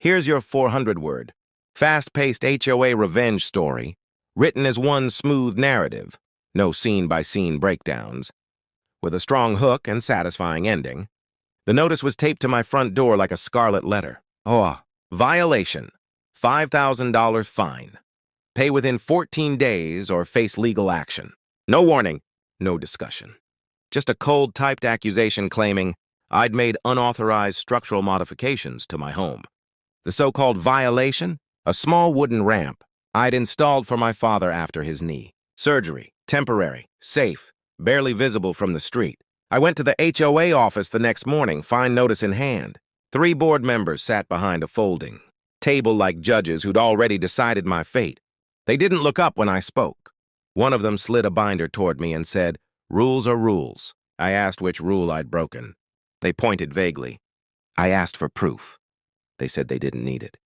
Here's your 400-word, fast-paced HOA revenge story, written as one smooth narrative, no scene-by-scene breakdowns, with a strong hook and satisfying ending. The notice was taped to my front door like a scarlet letter. HOA. Violation. $5,000 fine. Pay within 14 days or face legal action. No warning, no discussion. Just a cold-typed accusation claiming I'd made unauthorized structural modifications to my home. The so-called violation? A small wooden ramp I'd installed for my father after his knee. Surgery, temporary, safe, barely visible from the street. I went to the HOA office the next morning, fine notice in hand. 3 board members sat behind a folding table like judges who'd already decided my fate. They didn't look up when I spoke. One of them slid a binder toward me and said, "Rules are rules." I asked which rule I'd broken. They pointed vaguely. I asked for proof. They said they didn't need it.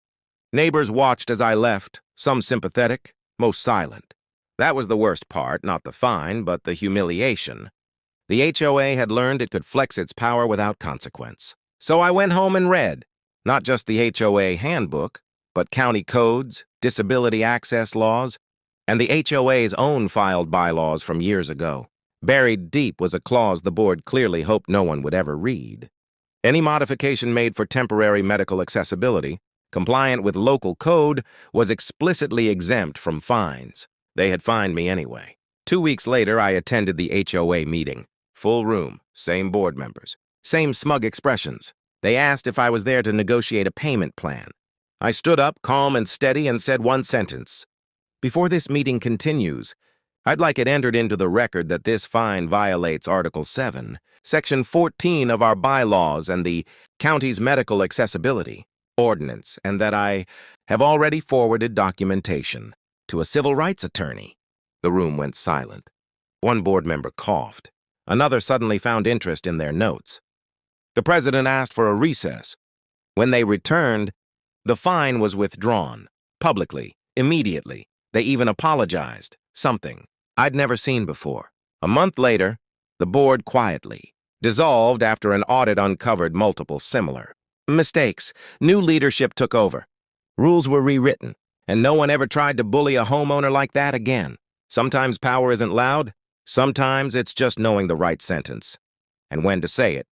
Neighbors watched as I left, some sympathetic, most silent. That was the worst part, not the fine, but the humiliation. The HOA had learned it could flex its power without consequence. So I went home and read, not just the HOA handbook, but county codes, disability access laws, and the HOA's own filed bylaws from years ago. Buried deep was a clause the board clearly hoped no one would ever read. Any modification made for temporary medical accessibility, compliant with local code, was explicitly exempt from fines. They had fined me anyway. 2 weeks later, I attended the HOA meeting. Full room, same board members, same smug expressions. They asked if I was there to negotiate a payment plan. I stood up, calm and steady, and said one sentence. Before this meeting continues, I'd like it entered into the record that this fine violates Article 7, Section 14 of our bylaws and the county's medical accessibility ordinance, and that I have already forwarded documentation to a civil rights attorney. The room went silent. One board member coughed. Another suddenly found interest in their notes. The president asked for a recess. When they returned, the fine was withdrawn, publicly, immediately. They even apologized, something I'd never seen before. A month later, the board quietly dissolved after an audit uncovered multiple similar mistakes. New leadership took over. Rules were rewritten, and no one ever tried to bully a homeowner like that again. Sometimes power isn't loud. Sometimes it's just knowing the right sentence and when to say it.